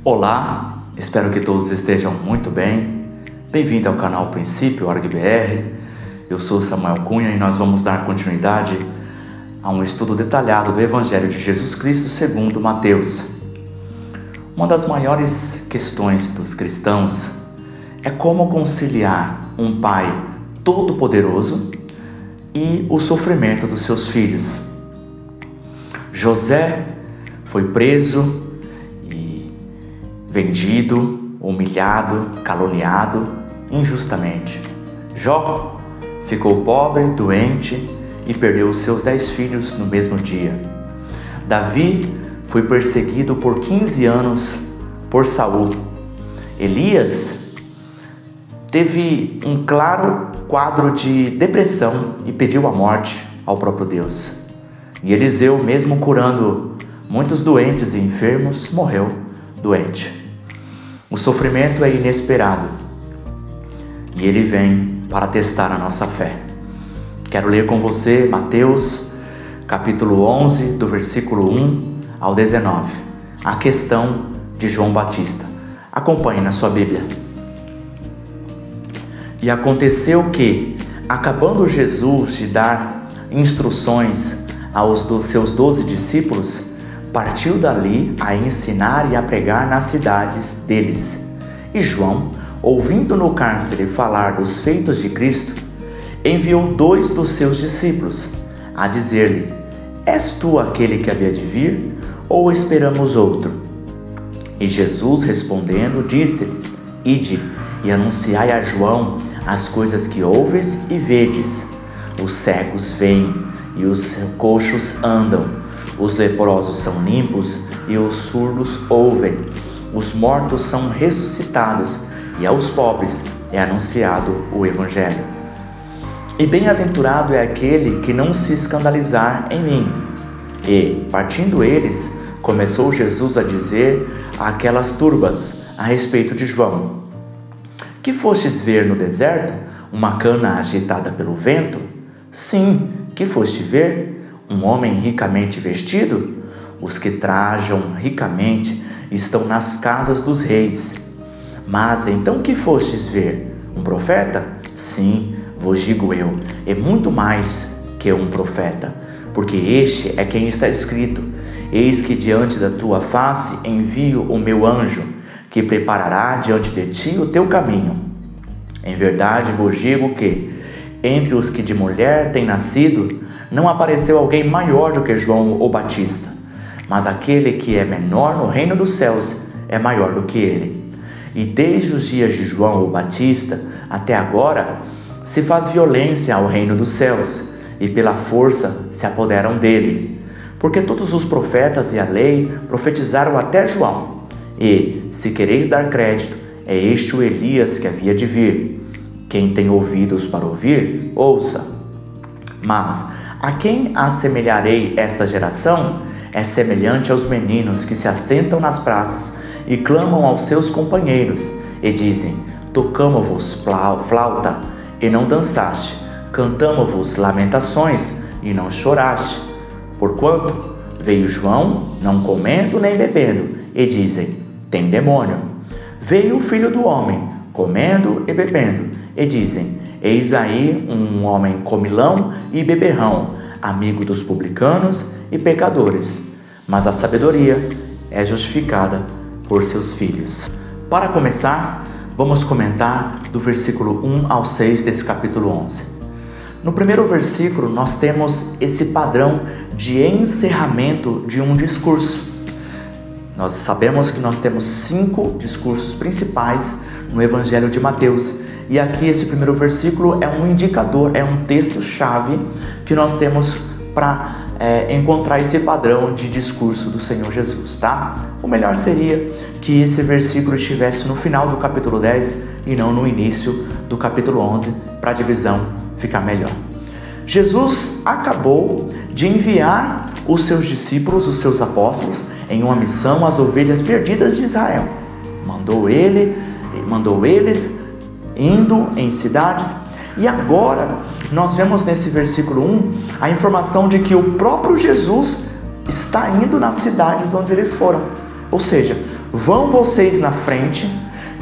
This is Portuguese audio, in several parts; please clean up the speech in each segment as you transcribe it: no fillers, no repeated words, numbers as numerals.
Olá, espero que todos estejam muito bem. Bem-vindo ao canal Princípio ArgBR. Eu sou Samuel Cunha e nós vamos dar continuidade a um estudo detalhado do Evangelho de Jesus Cristo segundo Mateus. Uma das maiores questões dos cristãos é como conciliar um pai todo-poderoso e o sofrimento dos seus filhos. José foi preso e vendido, humilhado, caluniado injustamente. Jó ficou pobre, doente e perdeu os seus 10 filhos no mesmo dia. Davi foi perseguido por 15 anos por Saul. Elias teve um claro quadro de depressão e pediu a morte ao próprio Deus. E Eliseu, mesmo curando muitos doentes e enfermos, morreu doente. O sofrimento é inesperado e ele vem para testar a nossa fé. Quero ler com você Mateus, capítulo 11, do versículo 1 ao 19, a questão de João Batista. Acompanhe na sua Bíblia. E aconteceu que, acabando Jesus de dar instruções aos seus 12 discípulos, partiu dali a ensinar e a pregar nas cidades deles. E João, ouvindo no cárcere falar dos feitos de Cristo, enviou 2 dos seus discípulos a dizer-lhe: És tu aquele que havia de vir, ou esperamos outro? E Jesus, respondendo, disse-lhes: Ide e anunciai a João as coisas que ouves e vedes. Os cegos veem e os coxos andam, os leprosos são limpos e os surdos ouvem, os mortos são ressuscitados e aos pobres é anunciado o Evangelho. E bem-aventurado é aquele que não se escandalizar em mim. E, partindo eles, começou Jesus a dizer àquelas turbas a respeito de João: Que fostes ver no deserto? Uma cana agitada pelo vento? Sim, que foste ver? Um homem ricamente vestido? Os que trajam ricamente estão nas casas dos reis. Mas então que fostes ver? Um profeta? Sim, vos digo eu, é muito mais que um profeta, porque este é quem está escrito: Eis que diante da tua face envio o meu anjo, que preparará diante de ti o teu caminho. Em verdade vos digo que, entre os que de mulher têm nascido, não apareceu alguém maior do que João o Batista, mas aquele que é menor no reino dos céus é maior do que ele. E desde os dias de João o Batista até agora se faz violência ao reino dos céus, e pela força se apoderam dele. Porque todos os profetas e a lei profetizaram até João. E, se quereis dar crédito, é este o Elias que havia de vir. Quem tem ouvidos para ouvir, ouça. Mas a quem assemelharei esta geração? É semelhante aos meninos que se assentam nas praças e clamam aos seus companheiros, e dizem: Tocamo-vos flauta, e não dançaste, cantamo-vos lamentações, e não choraste. Porquanto veio João, não comendo nem bebendo, e dizem: Tem demônio. Veio o Filho do Homem, comendo e bebendo, e dizem: Eis aí um homem comilão e beberrão, amigo dos publicanos e pecadores. Mas a sabedoria é justificada por seus filhos. Para começar, vamos comentar do versículo 1 ao 6 desse capítulo 11. No primeiro versículo, nós temos esse padrão de encerramento de um discurso. Nós sabemos que nós temos 5 discursos principais no Evangelho de Mateus. E aqui esse primeiro versículo é um indicador, é um texto-chave que nós temos para encontrar esse padrão de discurso do Senhor Jesus, tá? O melhor seria que esse versículo estivesse no final do capítulo 10 e não no início do capítulo 11, para a divisão ficar melhor. Jesus acabou de enviar os seus discípulos, os seus apóstolos, em uma missão às ovelhas perdidas de Israel. Mandou eles indo em cidades. E agora nós vemos nesse versículo 1 a informação de que o próprio Jesus está indo nas cidades onde eles foram. Ou seja, vão vocês na frente,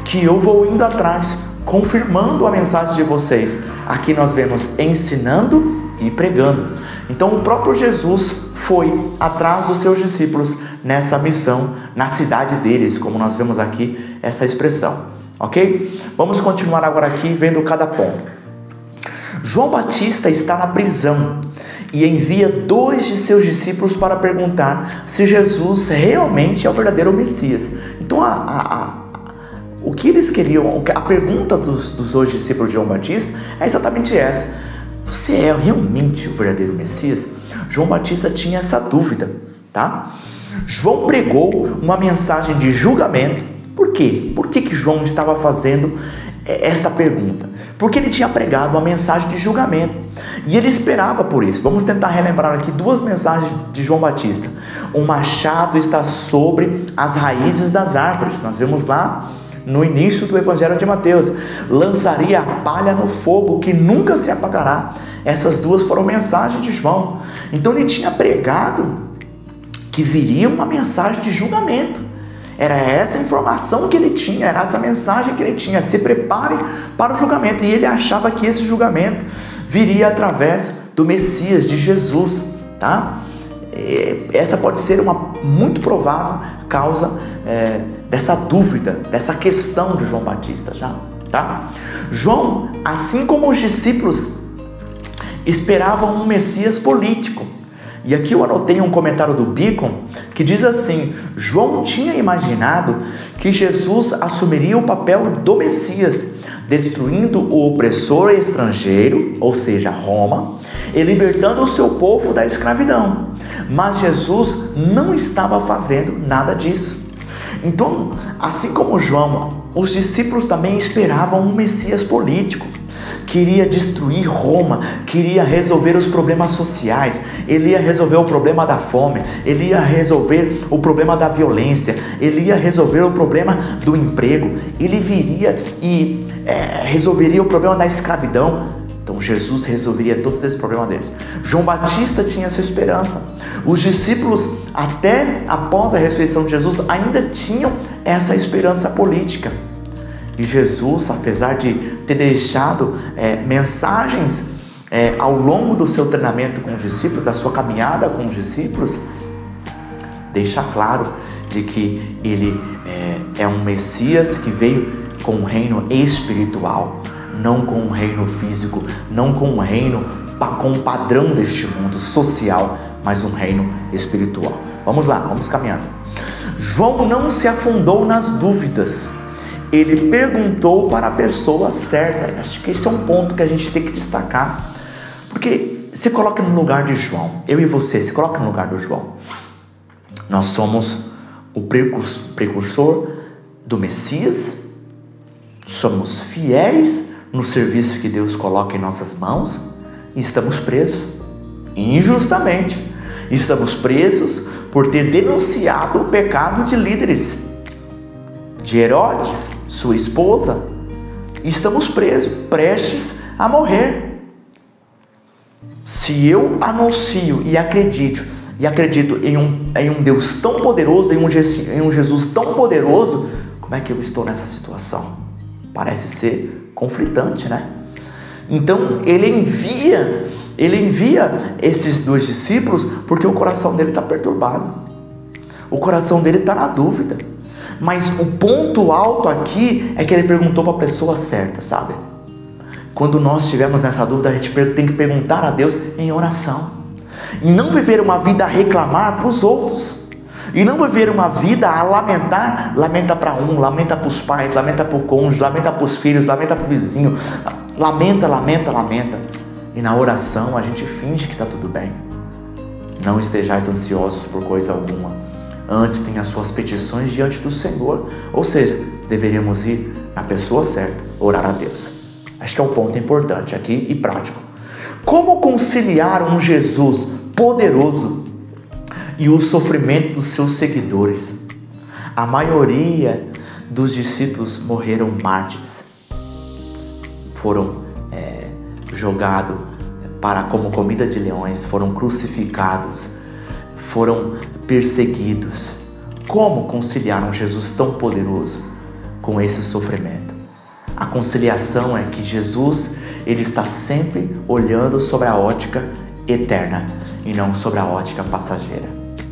que eu vou indo atrás, confirmando a mensagem de vocês. Aqui nós vemos ensinando e pregando. Então o próprio Jesus foi atrás dos seus discípulos nessa missão, na cidade deles, como nós vemos aqui essa expressão, ok? Vamos continuar agora aqui vendo cada ponto. João Batista está na prisão e envia 2 de seus discípulos para perguntar se Jesus realmente é o verdadeiro Messias. Então o que eles queriam, a pergunta dos 2 discípulos de João Batista é exatamente essa: você é realmente o verdadeiro Messias? João Batista tinha essa dúvida, tá? João pregou uma mensagem de julgamento. Por quê? Por que João estava fazendo esta pergunta? Porque ele tinha pregado uma mensagem de julgamento e ele esperava por isso. Vamos tentar relembrar aqui 2 mensagens de João Batista. O machado está sobre as raízes das árvores. Nós vemos lá no início do Evangelho de Mateus. Lançaria a palha no fogo que nunca se apagará. Essas 2 foram mensagens de João. Então ele tinha pregado que viria uma mensagem de julgamento. Era essa informação que ele tinha, era essa mensagem que ele tinha: se prepare para o julgamento. E ele achava que esse julgamento viria através do Messias, de Jesus, tá? Essa pode ser uma muito provável causa dessa dúvida, dessa questão de João Batista, já, tá? João, assim como os discípulos, esperavam um Messias político. E aqui eu anotei um comentário do Beacon que diz assim: João tinha imaginado que Jesus assumiria o papel do Messias, destruindo o opressor estrangeiro, ou seja, Roma, e libertando o seu povo da escravidão. Mas Jesus não estava fazendo nada disso. Então, assim como João, os discípulos também esperavam um Messias político. Queria destruir Roma, queria resolver os problemas sociais, ele ia resolver o problema da fome, ele ia resolver o problema da violência, ele ia resolver o problema do emprego, ele viria e resolveria o problema da escravidão. Então Jesus resolveria todos esses problemas deles. João Batista tinha essa esperança. Os discípulos, até após a ressurreição de Jesus, ainda tinham essa esperança política. E Jesus, apesar de ter deixado mensagens ao longo do seu treinamento com os discípulos, da sua caminhada com os discípulos, deixa claro de que ele é um Messias que veio com um reino espiritual, não com um reino físico, não com um reino com o padrão deste mundo social, mas um reino espiritual. Vamos lá, vamos caminhando. João não se afundou nas dúvidas. Ele perguntou para a pessoa certa. Acho que esse é um ponto que a gente tem que destacar. Porque se coloca no lugar de João. Eu e você, se coloca no lugar do João. Nós somos o precursor do Messias. Somos fiéis no serviço que Deus coloca em nossas mãos. E estamos presos. Injustamente. Estamos presos por ter denunciado o pecado de líderes. De Herodes, sua esposa. Estamos presos, prestes a morrer. Se eu anuncio e acredito em um Deus tão poderoso, em um Jesus tão poderoso, como é que eu estou nessa situação? Parece ser conflitante, né? Então ele envia esses 2 discípulos porque o coração dele está perturbado. O coração dele está na dúvida. Mas o ponto alto aqui é que ele perguntou para a pessoa certa, sabe? Quando nós estivermos nessa dúvida, a gente tem que perguntar a Deus em oração. E não viver uma vida a reclamar para os outros. E não viver uma vida a lamentar. Lamenta para um, lamenta para os pais, lamenta para o cônjuge, lamenta para os filhos, lamenta para o vizinho. Lamenta. E na oração a gente finge que está tudo bem. Não estejais ansiosos por coisa alguma. Antes tem as suas petições diante do Senhor. Ou seja, deveríamos ir na pessoa certa, orar a Deus. Acho que é um ponto importante aqui e prático. Como conciliar um Jesus poderoso e o sofrimento dos seus seguidores? A maioria dos discípulos morreram mártires. Foram jogados como comida de leões, foram crucificados, foram perseguidos, como conciliar um Jesus tão poderoso com esse sofrimento? A conciliação é que Jesus, ele está sempre olhando sobre a ótica eterna e não sobre a ótica passageira.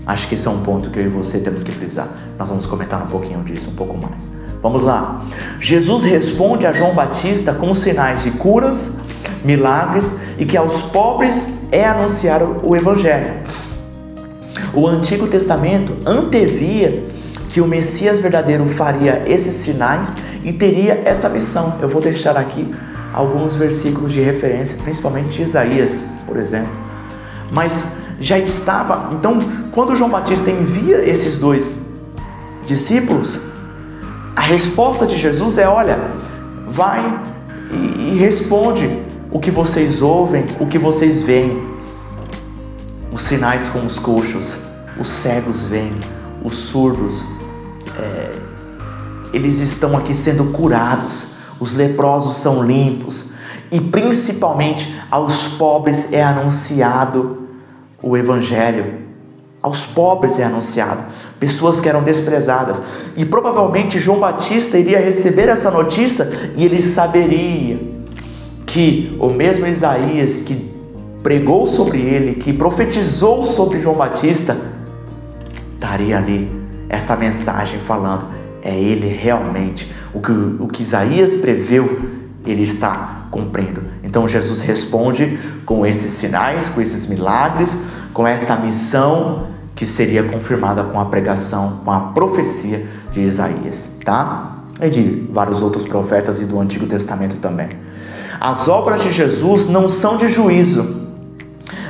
Acho que esse é um ponto que eu e você temos que frisar. Nós vamos comentar um pouquinho disso, um pouco mais. Vamos lá. Jesus responde a João Batista com sinais de curas, milagres e que aos pobres é anunciar o Evangelho. O Antigo Testamento antevia que o Messias verdadeiro faria esses sinais e teria essa missão. Eu vou deixar aqui alguns versículos de referência, principalmente de Isaías, por exemplo. Mas já estava... Então, quando João Batista envia esses dois discípulos, a resposta de Jesus é: olha, vai e responde o que vocês ouvem, o que vocês veem. Os sinais com os coxos, os cegos veem, os surdos, eles estão aqui sendo curados, os leprosos são limpos, e principalmente aos pobres é anunciado o Evangelho. Aos pobres é anunciado, pessoas que eram desprezadas. E provavelmente João Batista iria receber essa notícia e ele saberia que o mesmo Isaías que pregou sobre ele, que profetizou sobre João Batista, daria ali essa mensagem falando: é ele realmente, o que Isaías preveu, ele está cumprindo. Então Jesus responde com esses sinais, com esses milagres, com essa missão que seria confirmada com a pregação, com a profecia de Isaías, tá? E de vários outros profetas e do Antigo Testamento também. As obras de Jesus não são de juízo,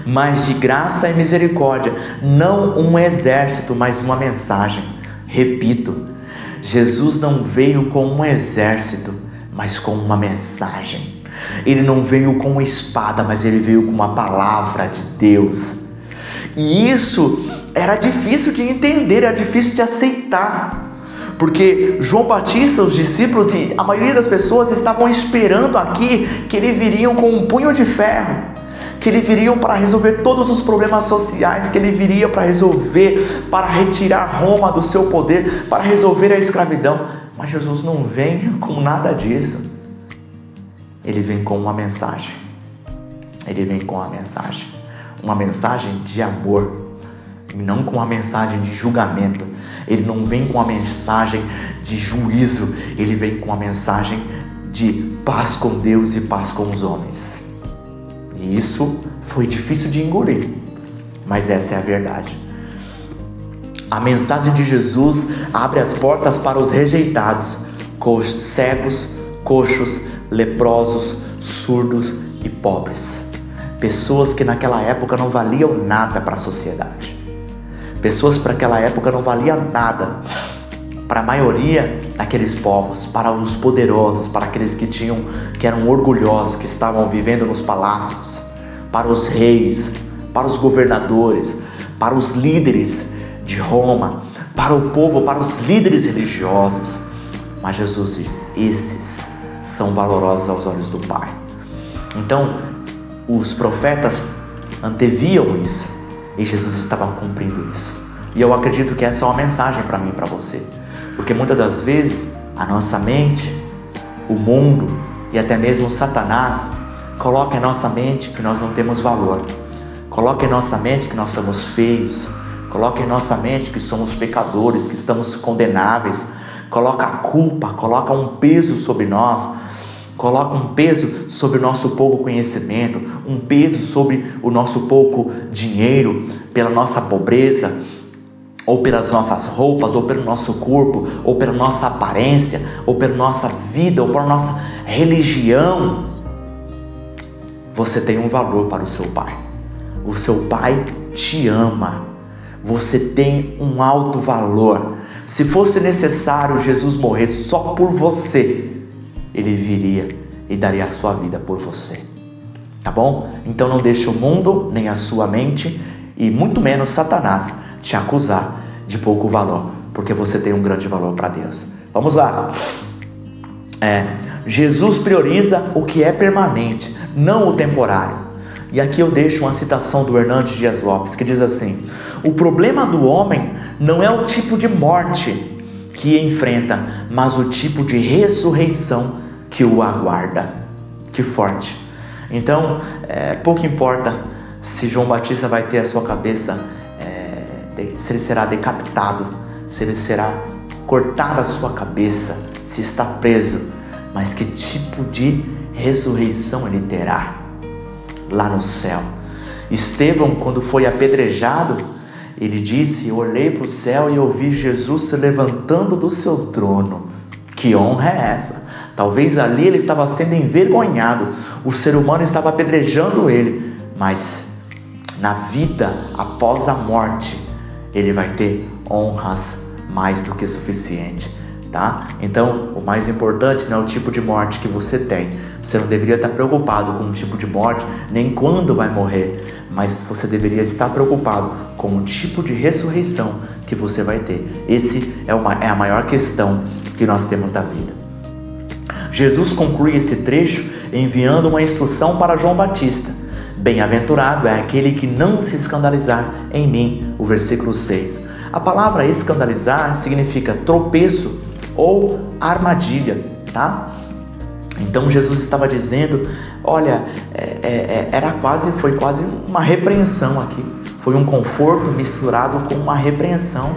mas de graça e misericórdia, não um exército, mas uma mensagem. Repito, Jesus não veio com um exército, mas com uma mensagem. Ele não veio com uma espada, mas ele veio com uma palavra de Deus. E isso era difícil de entender, era difícil de aceitar, porque João Batista, os discípulos e a maioria das pessoas estavam esperando aqui que ele viria com um punho de ferro, que ele viria para resolver todos os problemas sociais, que ele viria para resolver, para retirar Roma do seu poder, para resolver a escravidão. Mas Jesus não vem com nada disso. Ele vem com uma mensagem. Ele vem com uma mensagem de amor, não com uma mensagem de julgamento. Ele não vem com uma mensagem de juízo, ele vem com uma mensagem de paz com Deus e paz com os homens. E isso foi difícil de engolir, mas essa é a verdade. A mensagem de Jesus abre as portas para os rejeitados, cegos, coxos, leprosos, surdos e pobres. Pessoas que naquela época não valiam nada para a sociedade. Pessoas para aquela época não valiam nada para a maioria daqueles povos, para os poderosos, para aqueles que eram orgulhosos, que estavam vivendo nos palácios, para os reis, para os governadores, para os líderes de Roma, para o povo, para os líderes religiosos. Mas Jesus diz: esses são valorosos aos olhos do Pai. Então, os profetas anteviam isso e Jesus estava cumprindo isso. E eu acredito que essa é uma mensagem para mim e para você, porque muitas das vezes a nossa mente, o mundo e até mesmo Satanás coloca em nossa mente que nós não temos valor, coloca em nossa mente que nós somos feios, coloca em nossa mente que somos pecadores, que estamos condenáveis, coloca a culpa, coloca um peso sobre nós, coloca um peso sobre o nosso pouco conhecimento, um peso sobre o nosso pouco dinheiro, pela nossa pobreza, ou pelas nossas roupas, ou pelo nosso corpo, ou pela nossa aparência, ou pela nossa vida, ou pela nossa religião. Você tem um valor para o seu Pai. O seu Pai te ama. Você tem um alto valor. Se fosse necessário Jesus morrer só por você, Ele viria e daria a sua vida por você. Tá bom? Então não deixe o mundo, nem a sua mente, e muito menos Satanás, te acusar de pouco valor, porque você tem um grande valor para Deus. Vamos lá. Jesus prioriza o que é permanente, não o temporário. E aqui eu deixo uma citação do Hernandes Dias Lopes, que diz assim: o problema do homem não é o tipo de morte que enfrenta, mas o tipo de ressurreição que o aguarda. Que forte! Então, pouco importa se João Batista vai ter a sua cabeça, se ele será decapitado, se ele será cortada a sua cabeça, se está preso, mas que tipo de ressurreição ele terá lá no céu. Estevão, quando foi apedrejado, ele disse: olhei para o céu e ouvi Jesus se levantando do seu trono. Que honra é essa? Talvez ali ele estava sendo envergonhado, o ser humano estava apedrejando ele, mas na vida após a morte ele vai ter honras mais do que suficiente, tá? Então, o mais importante não é o tipo de morte que você tem. Você não deveria estar preocupado com o tipo de morte, nem quando vai morrer, mas você deveria estar preocupado com o tipo de ressurreição que você vai ter. Esse é a maior questão que nós temos da vida. Jesus conclui esse trecho enviando uma instrução para João Batista: bem-aventurado é aquele que não se escandalizar em mim, o versículo 6. A palavra escandalizar significa tropeço ou armadilha, tá? Então Jesus estava dizendo, olha, foi quase uma repreensão aqui. Foi um conforto misturado com uma repreensão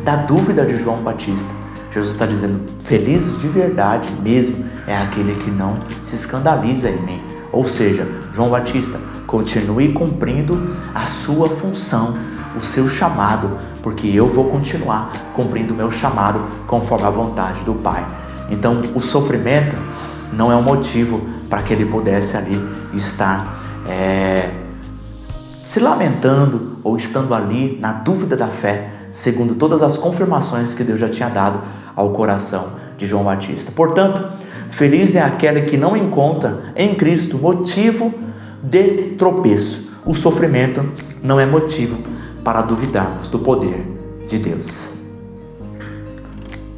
da dúvida de João Batista. Jesus está dizendo, feliz de verdade mesmo é aquele que não se escandaliza em mim. Ou seja, João Batista, continue cumprindo a sua função, o seu chamado, porque eu vou continuar cumprindo o meu chamado conforme a vontade do Pai. Então, o sofrimento não é um motivo para que ele pudesse ali estar se lamentando ou estando ali na dúvida da fé, segundo todas as confirmações que Deus já tinha dado ao coração de João Batista. Portanto, feliz é aquele que não encontra em Cristo motivo de tropeço. O sofrimento não é motivo para duvidarmos do poder de Deus.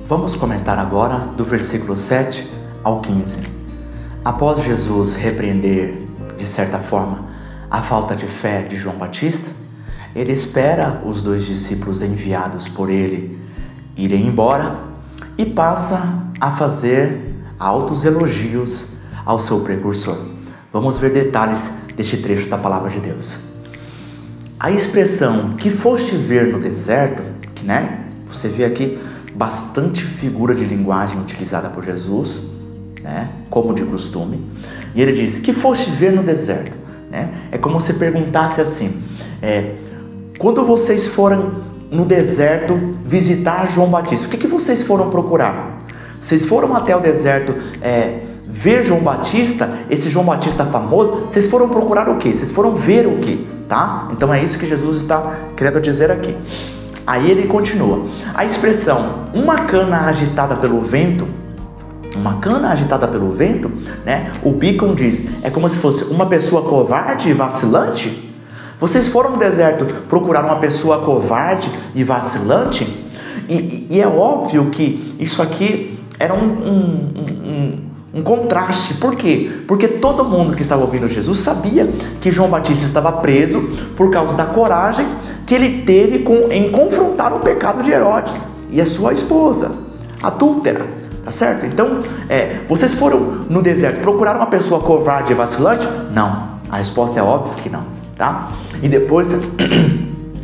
Vamos comentar agora do versículo 7 ao 15. Após Jesus repreender, de certa forma, a falta de fé de João Batista, ele espera os 2 discípulos enviados por ele irem embora e passa a fazer altos elogios ao seu precursor. Vamos ver detalhes deste trecho da palavra de Deus. A expressão que foste ver no deserto, você vê aqui bastante figura de linguagem utilizada por Jesus, como de costume. E ele diz, que foste ver no deserto. É como se perguntasse assim, quando vocês foram no deserto visitar João Batista, o que vocês foram procurar? Vocês foram até o deserto ver João Batista, esse João Batista famoso, vocês foram procurar o quê? Vocês foram ver o quê? Tá? Então é isso que Jesus está querendo dizer aqui. Aí ele continua. A expressão, uma cana agitada pelo vento, o Beacon diz, é como se fosse uma pessoa covarde e vacilante. Vocês foram no deserto procurar uma pessoa covarde e vacilante? E é óbvio que isso aqui era um contraste. Por quê? Porque todo mundo que estava ouvindo Jesus sabia que João Batista estava preso por causa da coragem que ele teve em confrontar o pecado de Herodes e a sua esposa, adúltera, tá certo? Então, vocês foram no deserto procurar uma pessoa covarde e vacilante? Não, a resposta é óbvia que não, tá? E depois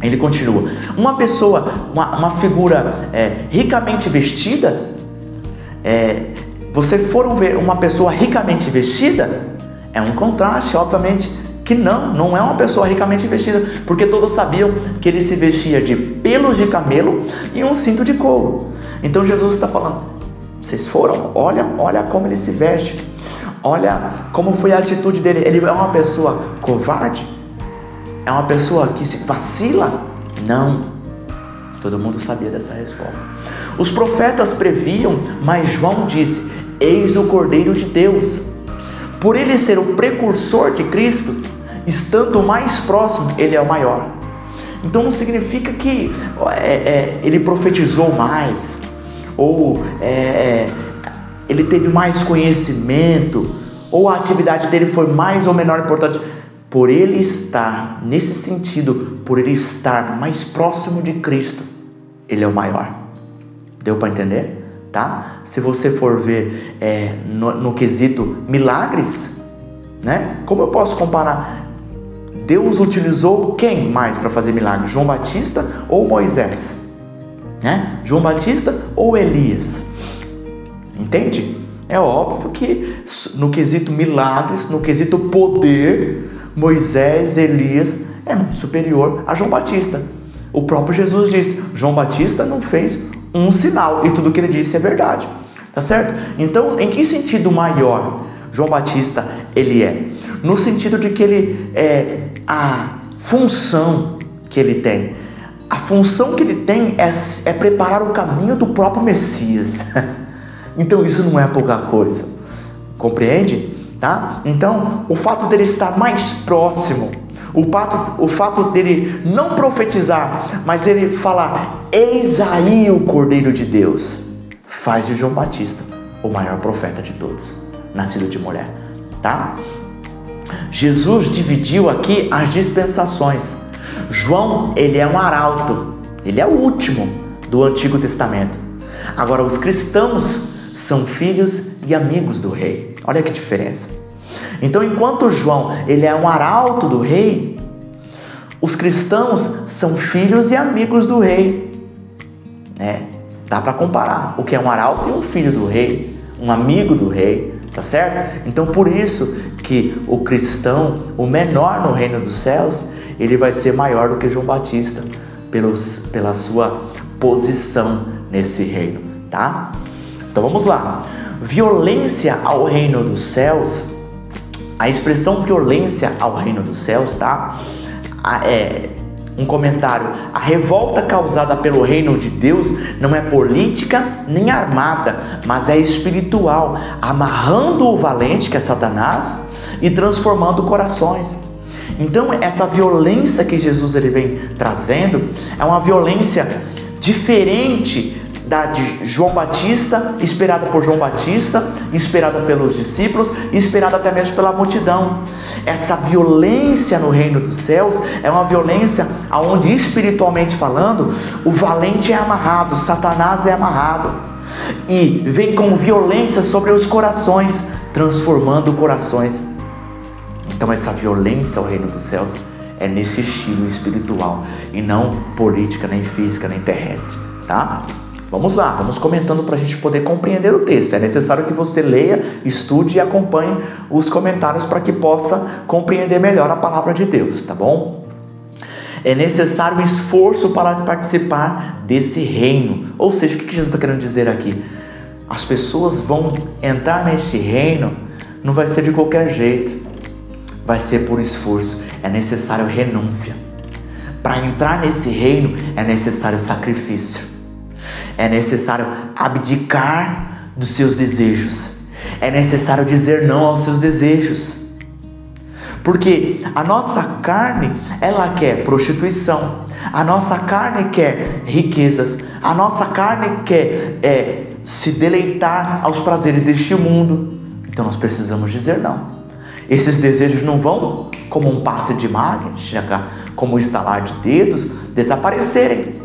ele continua, uma pessoa, uma figura ricamente vestida, vocês foram ver uma pessoa ricamente vestida? É um contraste, obviamente, que não é uma pessoa ricamente vestida, porque todos sabiam que ele se vestia de pelos de camelo e um cinto de couro. Então Jesus está falando, vocês foram, olha como ele se veste, olha como foi a atitude dele. Ele é uma pessoa covarde? É uma pessoa que se vacila? Não. Todo mundo sabia dessa resposta. Os profetas previam, mas João disse, eis o Cordeiro de Deus. Por ele ser o precursor de Cristo, estando mais próximo, ele é o maior. Então não significa que ele profetizou mais, ou ele teve mais conhecimento, ou a atividade dele foi mais ou menor importante. por ele estar, nesse sentido, por ele estar mais próximo de Cristo, ele é o maior. Deu para entender? Tá? Se você for ver no quesito milagres, né? Como eu posso comparar? Deus utilizou quem mais para fazer milagres? João Batista ou Moisés? Né? João Batista ou Elias? Entende? É óbvio que no quesito milagres, no quesito poder, Moisés, Elias é muito superior a João Batista. O próprio Jesus disse: João Batista não fez um sinal, e tudo que ele disse é verdade. Tá certo? Então, em que sentido maior João Batista ele é? No sentido de que ele a função que ele tem. A função que ele tem é preparar o caminho do próprio Messias. Então isso não é pouca coisa. Compreende? Tá? Então, o fato dele estar mais próximo, o fato dele não profetizar, mas ele falar: eis aí o Cordeiro de Deus, faz de João Batista o maior profeta de todos, nascido de mulher. Tá? Jesus dividiu aqui as dispensações. João, ele é um arauto, ele é o último do Antigo Testamento. Agora, os cristãos são filhos e amigos do rei. Olha que diferença. Então, enquanto João, ele é um arauto do rei, os cristãos são filhos e amigos do rei. Dá para comparar o que é um arauto e um filho do rei, um amigo do rei, tá certo? Então, por isso que o cristão, o menor no reino dos céus, ele vai ser maior do que João Batista, pela sua posição nesse reino, tá? Então vamos lá. Violência ao reino dos céus. A expressão violência ao reino dos céus, tá? Um comentário: a revolta causada pelo reino de Deus não é política nem armada, mas é espiritual, amarrando o valente, que é Satanás, e transformando corações. Então, essa violência que Jesus ele vem trazendo é uma violência diferente da de João Batista, esperada por João Batista, esperada pelos discípulos, esperada até mesmo pela multidão. Essa violência no reino dos céus é uma violência onde, espiritualmente falando, o valente é amarrado, Satanás é amarrado, e vem com violência sobre os corações, transformando corações. Então, essa violência ao reino dos céus é nesse estilo espiritual e não política, nem física, nem terrestre, tá? Vamos lá, vamos comentando para a gente poder compreender o texto. É necessário que você leia, estude e acompanhe os comentários para que possa compreender melhor a palavra de Deus, tá bom? É necessário esforço para participar desse reino. Ou seja, o que Jesus está querendo dizer aqui? As pessoas vão entrar neste reino, não vai ser de qualquer jeito. Vai ser por esforço, é necessário renúncia. Para entrar nesse reino é necessário sacrifício, é necessário abdicar dos seus desejos, é necessário dizer não aos seus desejos, porque a nossa carne, ela quer prostituição, a nossa carne quer riquezas, a nossa carne quer se deleitar aos prazeres deste mundo. Então nós precisamos dizer não. Esses desejos não vão, como um passe de mágica, como um estalar de dedos, desaparecerem.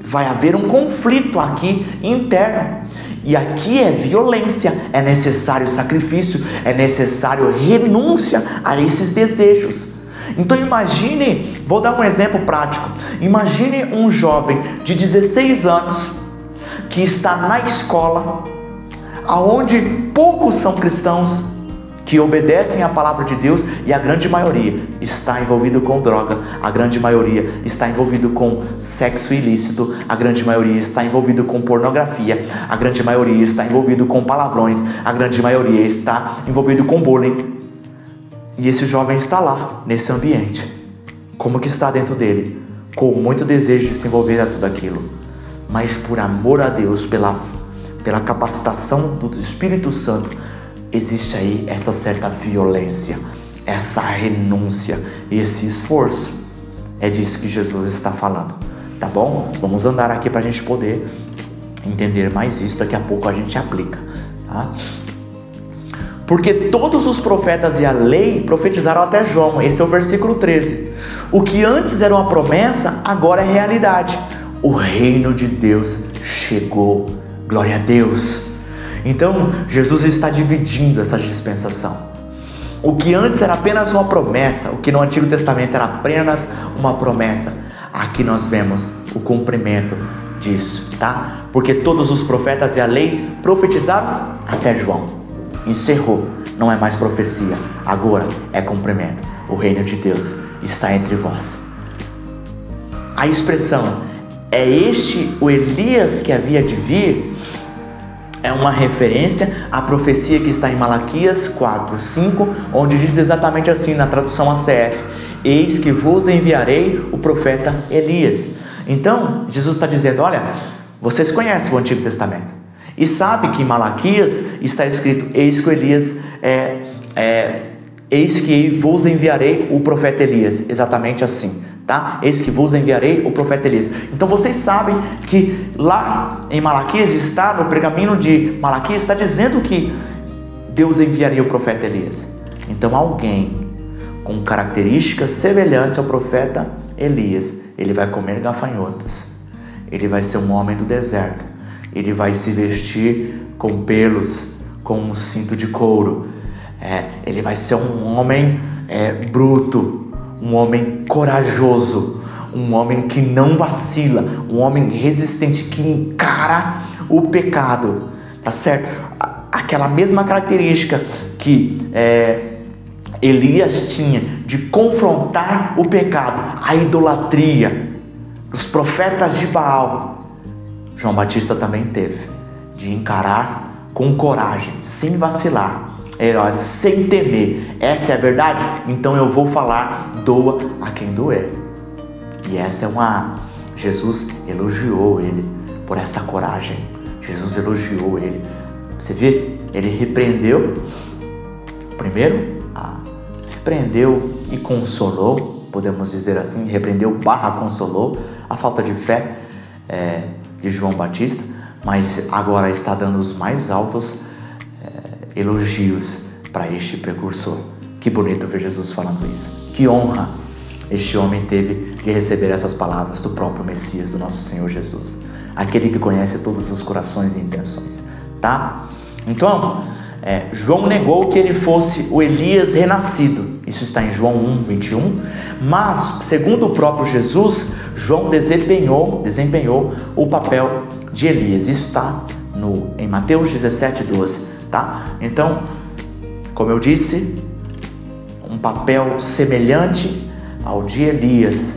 Vai haver um conflito aqui interno. E aqui é violência, é necessário sacrifício, é necessário renúncia a esses desejos. Então imagine, vou dar um exemplo prático. Imagine um jovem de 16 anos que está na escola, aonde poucos são cristãos, que obedecem à palavra de Deus, e a grande maioria está envolvido com droga, a grande maioria está envolvido com sexo ilícito, a grande maioria está envolvido com pornografia, a grande maioria está envolvido com palavrões, a grande maioria está envolvido com bullying. E esse jovem está lá, nesse ambiente. Como que está dentro dele? Com muito desejo de se envolver a tudo aquilo, mas por amor a Deus, pela capacitação do Espírito Santo, existe aí essa certa violência, essa renúncia, esse esforço. É disso que Jesus está falando, tá bom? Vamos andar aqui para a gente poder entender mais isso. Daqui a pouco a gente aplica, tá? Porque todos os profetas e a lei profetizaram até João. Esse é o versículo 13. O que antes era uma promessa, agora é realidade. O reino de Deus chegou. Glória a Deus. Então, Jesus está dividindo essa dispensação. O que antes era apenas uma promessa, o que no Antigo Testamento era apenas uma promessa, aqui nós vemos o cumprimento disso, tá? Porque todos os profetas e a lei profetizaram até João. Encerrou, não é mais profecia, agora é cumprimento. O reino de Deus está entre vós. A expressão "é este o Elias que havia de vir" é uma referência à profecia que está em Malaquias 4:5, onde diz exatamente assim na tradução ACF: eis que vos enviarei o profeta Elias. Então Jesus está dizendo: olha, vocês conhecem o Antigo Testamento e sabem que em Malaquias está escrito: eis que Elias eis que vos enviarei o profeta Elias. Exatamente assim, tá? Eis que vos enviarei o profeta Elias. Então vocês sabem que lá em Malaquias está, no pergaminho de Malaquias, está dizendo que Deus enviaria o profeta Elias. Então alguém com características semelhantes ao profeta Elias, ele vai comer gafanhotos, ele vai ser um homem do deserto, ele vai se vestir com pelos, com um cinto de couro, ele vai ser um homem bruto, um homem corajoso, um homem que não vacila, um homem resistente, que encara o pecado, tá certo? Aquela mesma característica que Elias tinha de confrontar o pecado, a idolatria, os profetas de Baal, João Batista também teve, de encarar com coragem, sem vacilar, Herodes, sem temer. Essa é a verdade? Então eu vou falar, doa a quem doer. E essa é Jesus elogiou ele por essa coragem. Jesus elogiou ele. Você vê? Ele repreendeu, primeiro, repreendeu e consolou, podemos dizer assim, repreendeu / consolou a falta de fé de João Batista, mas agora está dando os mais altos elogios para este precursor. Que bonito ver Jesus falando isso. Que honra este homem teve de receber essas palavras do próprio Messias, do nosso Senhor Jesus, aquele que conhece todos os corações e intenções, tá? Então, João negou que ele fosse o Elias renascido. Isso está em João 1:21. Mas, segundo o próprio Jesus, João desempenhou o papel de Elias. Isso está em Mateus 17:12. Tá? Então, como eu disse, um papel semelhante ao de Elias,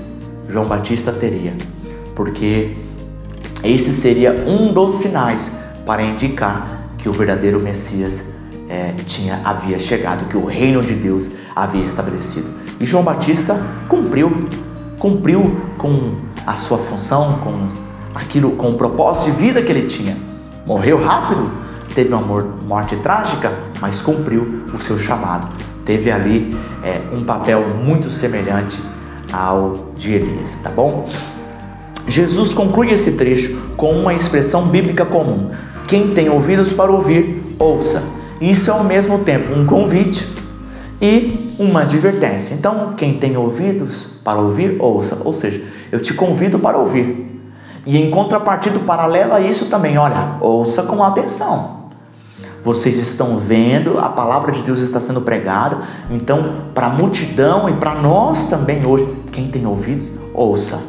João Batista teria, porque esse seria um dos sinais para indicar que o verdadeiro Messias havia chegado, que o reino de Deus havia estabelecido. E João Batista cumpriu com a sua função, com o propósito de vida que ele tinha. Morreu rápido, teve uma morte trágica, mas cumpriu o seu chamado. Teve ali um papel muito semelhante ao de Elias, tá bom? Jesus conclui esse trecho com uma expressão bíblica comum: quem tem ouvidos para ouvir, ouça. Isso é ao mesmo tempo um convite e uma advertência. Então, quem tem ouvidos para ouvir, ouça. Ou seja, eu te convido para ouvir. E em contrapartida, paralelo a isso também, olha, ouça com atenção. Vocês estão vendo, a palavra de Deus está sendo pregada. Então, para a multidão e para nós também hoje, quem tem ouvidos, ouça.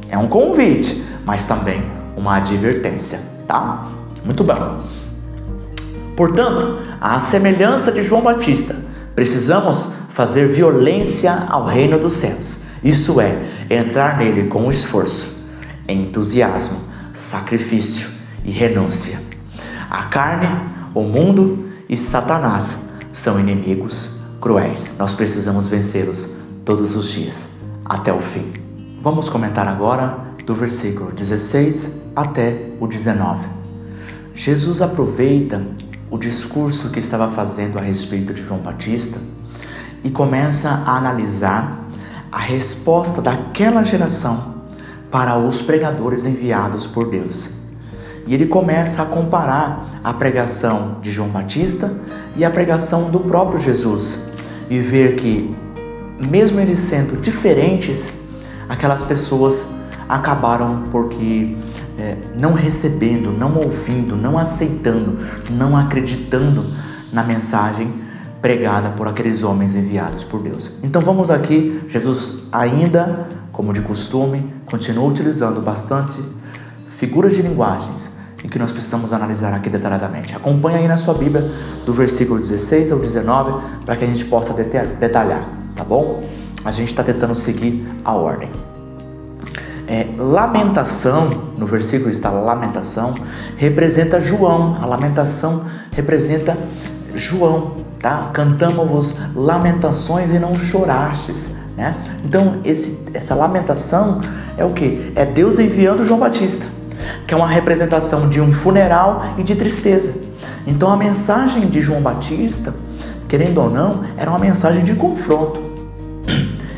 É um convite, mas também uma advertência, tá? Muito bom. Portanto, à semelhança de João Batista, precisamos fazer violência ao reino dos céus. Isso é, entrar nele com esforço, entusiasmo, sacrifício e renúncia. A carne, o mundo e Satanás são inimigos cruéis. Nós precisamos vencê-los todos os dias, até o fim. Vamos comentar agora do versículo 16 até o 19. Jesus aproveita o discurso que estava fazendo a respeito de João Batista e começa a analisar a resposta daquela geração para os pregadores enviados por Deus. E ele começa a comparar a pregação de João Batista e a pregação do próprio Jesus. E ver que, mesmo eles sendo diferentes, aquelas pessoas acabaram porque não recebendo, não ouvindo, não aceitando, não acreditando na mensagem pregada por aqueles homens enviados por Deus. Então vamos aqui, Jesus ainda, como de costume, continua utilizando bastante figuras de linguagens em que nós precisamos analisar aqui detalhadamente. Acompanhe aí na sua Bíblia, do versículo 16 ao 19, para que a gente possa detalhar, tá bom? A gente está tentando seguir a ordem. Lamentação, no versículo está lamentação, representa João. A lamentação representa João, tá? Cantamo-vos lamentações e não chorastes, né? Então essa lamentação é o que? É Deus enviando João Batista, que é uma representação de um funeral e de tristeza. Então a mensagem de João Batista, querendo ou não, era uma mensagem de confronto,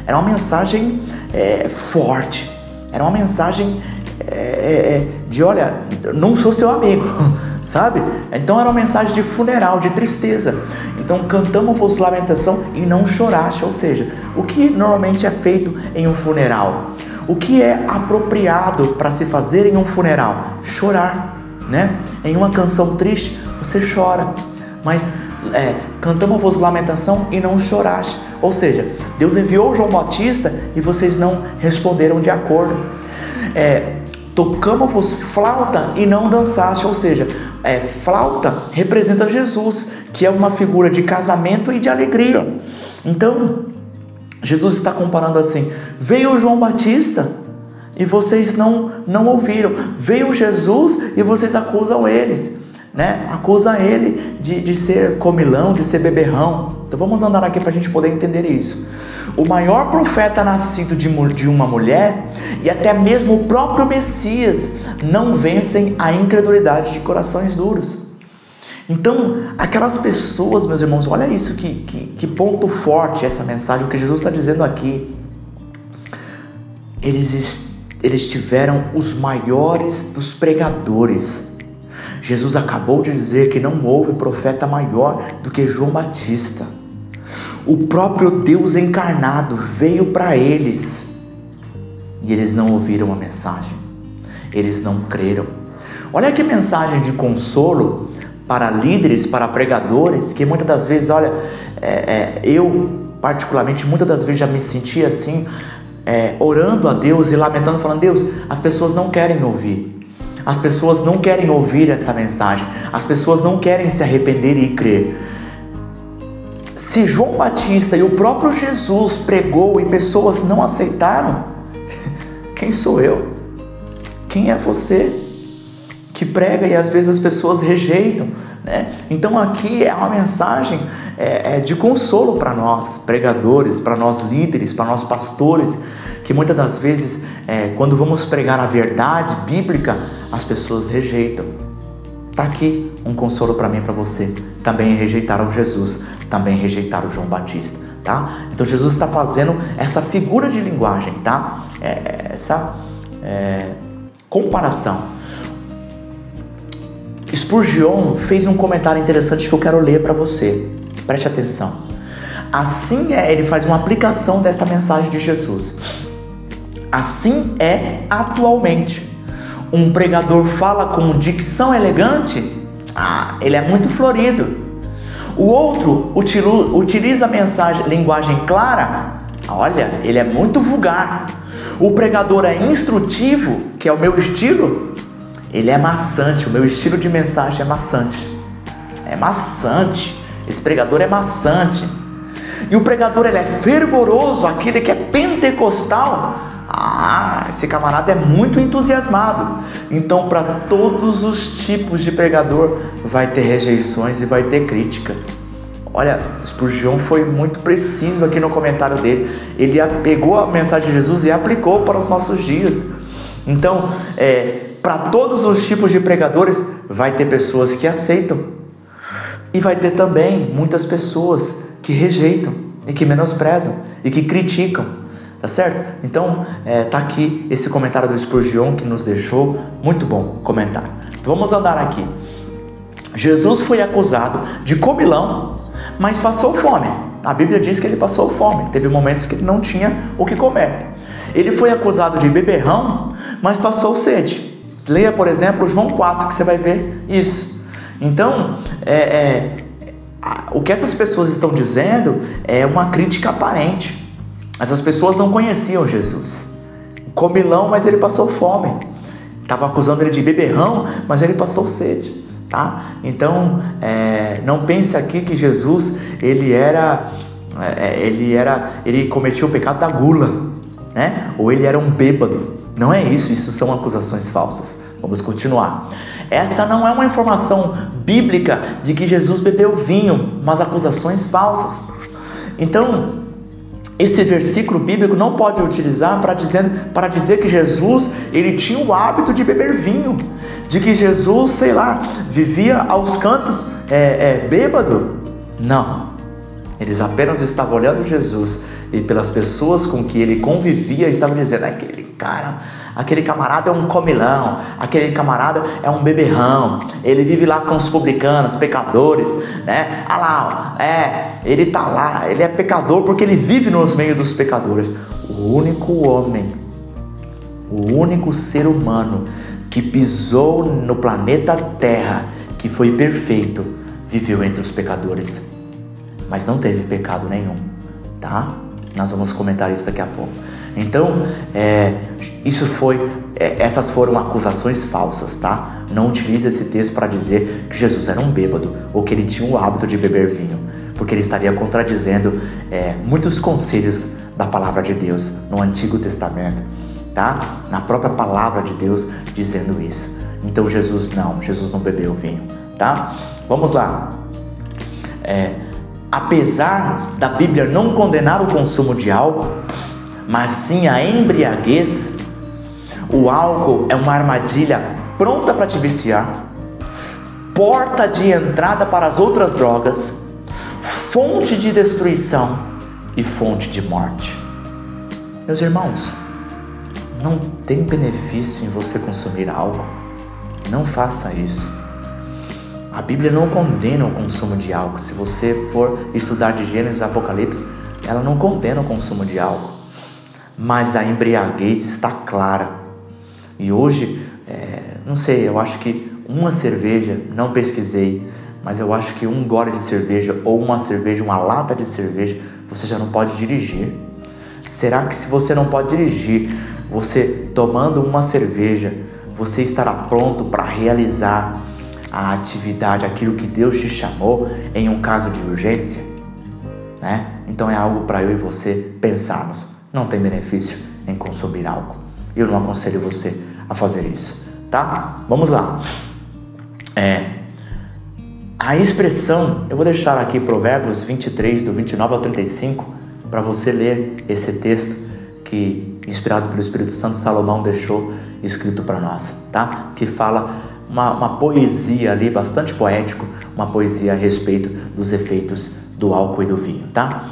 era uma mensagem forte, era uma mensagem de olha, não sou seu amigo, sabe? Então era uma mensagem de funeral, de tristeza. Então cantamos-vos lamentação e não choraste, ou seja, o que normalmente é feito em um funeral? O que é apropriado para se fazer em um funeral? Chorar, né? Em uma canção triste, você chora, mas cantamos-vos lamentação e não choraste. Ou seja, Deus enviou João Batista e vocês não responderam de acordo. Tocamos-vos flauta e não dançaste. Ou seja, flauta representa Jesus, que é uma figura de casamento e de alegria. Então, Jesus está comparando assim: veio João Batista e vocês não ouviram. Veio Jesus e vocês acusam eles, né? Acusa ele de ser comilão, de ser beberrão. Então vamos andar aqui para a gente poder entender isso. O maior profeta nascido de uma mulher e até mesmo o próprio Messias não vencem a incredulidade de corações duros. Então, aquelas pessoas, meus irmãos, olha isso, que ponto forte essa mensagem, o que Jesus está dizendo aqui. Eles tiveram os maiores dos pregadores. Jesus acabou de dizer que não houve profeta maior do que João Batista. O próprio Deus encarnado veio para eles e eles não ouviram a mensagem. Eles não creram. Olha que mensagem de consolo para líderes, para pregadores, que muitas das vezes, olha, eu particularmente, muitas das vezes já me senti assim, orando a Deus e lamentando, falando: Deus, as pessoas não querem ouvir, as pessoas não querem ouvir essa mensagem, as pessoas não querem se arrepender e crer. Se João Batista e o próprio Jesus pregou e pessoas não aceitaram, quem sou eu? Quem é você que prega e às vezes as pessoas rejeitam, né? Então aqui é uma mensagem de consolo para nós pregadores, para nós líderes, para nós pastores, que muitas das vezes quando vamos pregar a verdade bíblica, as pessoas rejeitam. Está aqui um consolo para mim e para você. Também rejeitaram Jesus, também rejeitaram João Batista, tá? Então Jesus está fazendo essa figura de linguagem, tá? Essa comparação. Spurgeon fez um comentário interessante que eu quero ler para você. Preste atenção. Assim ele faz uma aplicação desta mensagem de Jesus. Assim é atualmente. Um pregador fala com dicção elegante? Ele é muito florido. O outro utiliza a linguagem clara? Olha, ele é muito vulgar. O pregador é instrutivo, que é o meu estilo? Ele é maçante, o meu estilo de mensagem é maçante. É maçante, esse pregador é maçante. E o pregador, ele é fervoroso, aquele que é pentecostal. Esse camarada é muito entusiasmado. Então, para todos os tipos de pregador, vai ter rejeições e vai ter crítica. Olha, Spurgeon foi muito preciso aqui no comentário dele. Ele pegou a mensagem de Jesus e aplicou para os nossos dias. Então, para todos os tipos de pregadores, vai ter pessoas que aceitam. E vai ter também muitas pessoas que rejeitam e que menosprezam e que criticam. Tá certo? Então, tá aqui esse comentário do Spurgeon que nos deixou. Muito bom comentário. Vamos andar aqui. Jesus foi acusado de comilão, mas passou fome. A Bíblia diz que ele passou fome. Teve momentos que ele não tinha o que comer. Ele foi acusado de beberrão, mas passou sede. Leia, por exemplo, João 4, que você vai ver isso. Então, o que essas pessoas estão dizendo é uma crítica aparente. Essas pessoas não conheciam Jesus. Comilão, mas ele passou fome. Estava acusando ele de beberrão, mas ele passou sede. Tá? Então, não pense aqui que Jesus ele cometia o pecado da gula, né? Ou ele era um bêbado. Não é isso, isso são acusações falsas. Vamos continuar. Essa não é uma informação bíblica de que Jesus bebeu vinho, mas acusações falsas. Então, esse versículo bíblico não pode utilizar para dizer que Jesus ele tinha o hábito de beber vinho, de que Jesus, sei lá, vivia aos cantos bêbado. Não. Eles apenas estavam olhando Jesus e pelas pessoas com que ele convivia estavam dizendo: aquele camarada é um comilão, aquele camarada é um beberrão, ele vive lá com os publicanos, pecadores, né? Ah lá, ele tá lá, ele é pecador porque ele vive nos meios dos pecadores. O único homem, o único ser humano que pisou no planeta Terra, que foi perfeito, viveu entre os pecadores, mas não teve pecado nenhum, tá? Nós vamos comentar isso daqui a pouco. Então, essas foram acusações falsas, tá? Não utilize esse texto para dizer que Jesus era um bêbado ou que ele tinha o hábito de beber vinho, porque ele estaria contradizendo muitos conselhos da palavra de Deus no Antigo Testamento, tá? Na própria palavra de Deus dizendo isso. Então Jesus não bebeu vinho, tá? Vamos lá. Apesar da Bíblia não condenar o consumo de álcool, mas sim a embriaguez, o álcool é uma armadilha pronta para te viciar, porta de entrada para as outras drogas, fonte de destruição e fonte de morte. Meus irmãos, não tem benefício em você consumir álcool. Não faça isso. A Bíblia não condena o consumo de álcool. Se você for estudar de Gênesis e Apocalipse, ela não condena o consumo de álcool. Mas a embriaguez está clara. E hoje, não sei, eu acho que uma cerveja, não pesquisei, mas eu acho que um gole de cerveja ou uma lata de cerveja, você já não pode dirigir. Será que se você não pode dirigir, você tomando uma cerveja, você estará pronto para realizar a atividade, aquilo que Deus te chamou em um caso de urgência, né? Então é algo para eu e você pensarmos. Não tem benefício em consumir álcool. Eu não aconselho você a fazer isso, tá? Vamos lá. A expressão, eu vou deixar aqui Provérbios 23, do 29 ao 35, para você ler esse texto que, inspirado pelo Espírito Santo, Salomão deixou escrito para nós, tá? Que fala uma poesia ali, bastante poético, uma poesia a respeito dos efeitos do álcool e do vinho, tá?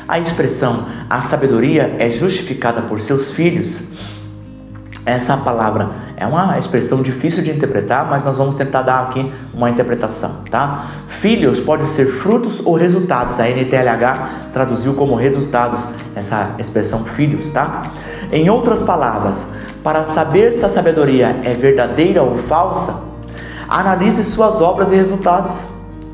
A expressão, a sabedoria é justificada por seus filhos. Essa palavra é uma expressão difícil de interpretar, mas nós vamos tentar dar aqui uma interpretação, tá? Filhos pode ser frutos ou resultados. A NTLH traduziu como resultados essa expressão filhos, tá? Em outras palavras, para saber se a sabedoria é verdadeira ou falsa, analise suas obras e resultados.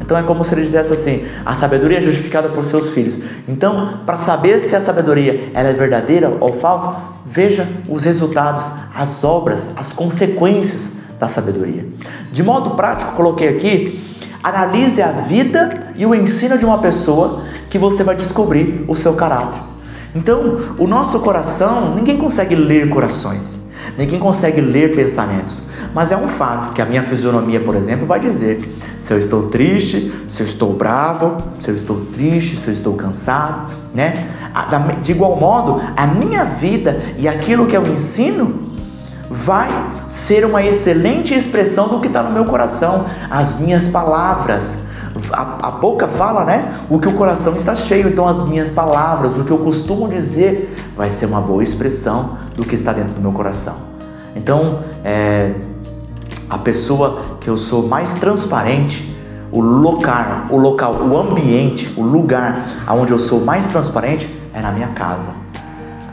Então é como se ele dissesse assim: a sabedoria é justificada por seus filhos. Então, para saber se a sabedoria ela é verdadeira ou falsa, veja os resultados, as obras, as consequências da sabedoria. De modo prático, coloquei aqui: analise a vida e o ensino de uma pessoa, que você vai descobrir o seu caráter. Então, o nosso coração, ninguém consegue ler corações, ninguém consegue ler pensamentos, mas é um fato que a minha fisionomia, por exemplo, vai dizer se eu estou triste, se eu estou bravo, se eu estou triste, se eu estou cansado, né? De igual modo, a minha vida e aquilo que eu ensino vai ser uma excelente expressão do que está no meu coração. As minhas palavras, a boca fala, né? O que o coração está cheio. Então as minhas palavras, o que eu costumo dizer, vai ser uma boa expressão do que está dentro do meu coração. Então, a pessoa que eu sou mais transparente, o local, o ambiente, o lugar onde eu sou mais transparente é na minha casa.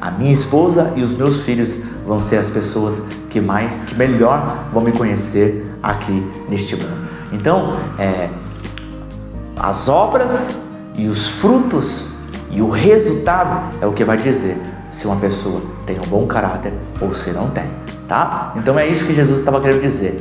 A minha esposa e os meus filhos vão ser as pessoas que melhor vão me conhecer aqui neste mundo. Então, as obras e os frutos e o resultado é o que vai dizer se uma pessoa tem um bom caráter ou se não tem, tá? Então é isso que Jesus estava querendo dizer.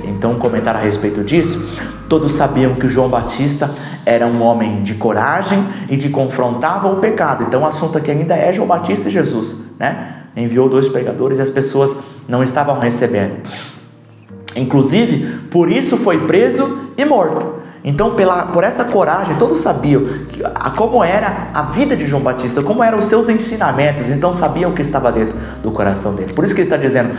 Então, um comentário a respeito disso: todos sabiam que João Batista era um homem de coragem e que confrontava o pecado. Então o assunto aqui ainda é João Batista e Jesus, né? Enviou 2 pregadores e as pessoas não estavam recebendo. Inclusive, por isso foi preso e morto. Então, por essa coragem, todos sabiam como era a vida de João Batista, como eram os seus ensinamentos, então sabiam o que estava dentro do coração dele. Por isso que ele está dizendo,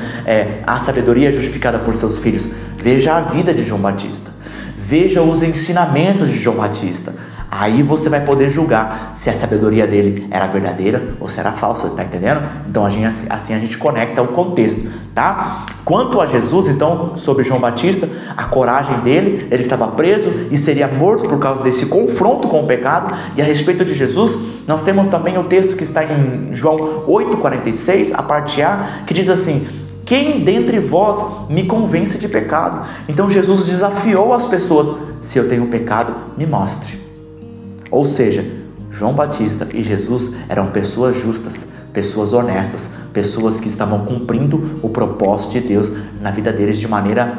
a sabedoria é justificada por seus filhos. Veja a vida de João Batista, veja os ensinamentos de João Batista. Aí você vai poder julgar se a sabedoria dele era verdadeira ou se era falsa, tá entendendo? Então assim a gente conecta o contexto, tá? Quanto a Jesus, então, sobre João Batista, a coragem dele, ele estava preso e seria morto por causa desse confronto com o pecado. E a respeito de Jesus, nós temos também o texto que está em João 8,46, a parte A, que diz assim: quem dentre vós me convence de pecado? Então Jesus desafiou as pessoas: se eu tenho pecado, me mostre. Ou seja, João Batista e Jesus eram pessoas justas, pessoas honestas, pessoas que estavam cumprindo o propósito de Deus na vida deles de maneira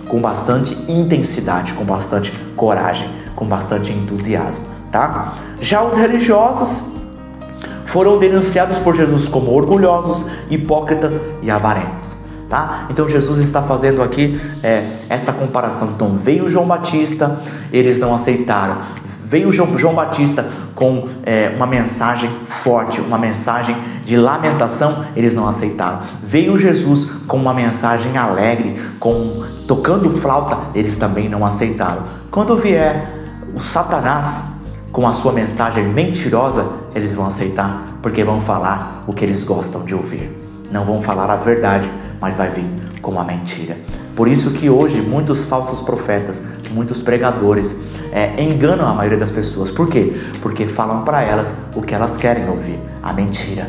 com bastante intensidade, com bastante coragem, com bastante entusiasmo, tá? Já os religiosos foram denunciados por Jesus como orgulhosos, hipócritas e avarentos, tá? Então Jesus está fazendo aqui essa comparação. Então veio João Batista, eles não aceitaram. Veio João Batista com uma mensagem forte, uma mensagem de lamentação, eles não aceitaram. Veio Jesus com uma mensagem alegre, tocando flauta, eles também não aceitaram. Quando vier o Satanás com a sua mensagem mentirosa, eles vão aceitar, porque vão falar o que eles gostam de ouvir. Não vão falar a verdade, mas vai vir com a mentira. Por isso que hoje muitos falsos profetas, muitos pregadores enganam a maioria das pessoas. Por quê? Porque falam para elas o que elas querem ouvir, a mentira.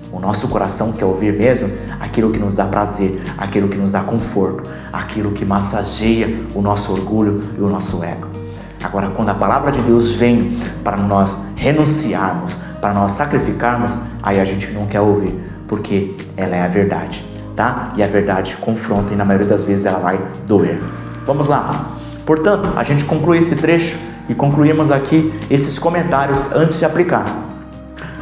O nosso coração quer ouvir mesmo aquilo que nos dá prazer, aquilo que nos dá conforto, aquilo que massageia o nosso orgulho e o nosso ego. Agora, quando a palavra de Deus vem para nós renunciarmos, para nós sacrificarmos, aí a gente não quer ouvir, porque ela é a verdade, tá? E a verdade confronta e na maioria das vezes ela vai doer. Vamos lá. Portanto, a gente conclui esse trecho e concluímos aqui esses comentários antes de aplicar.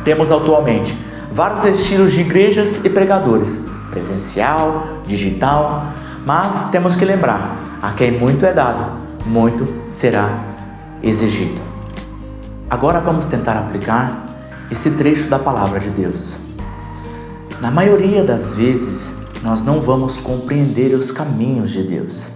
Temos atualmente vários estilos de igrejas e pregadores, presencial, digital, mas temos que lembrar, a quem muito é dado, muito será exigido. Agora vamos tentar aplicar esse trecho da palavra de Deus. Na maioria das vezes, nós não vamos compreender os caminhos de Deus.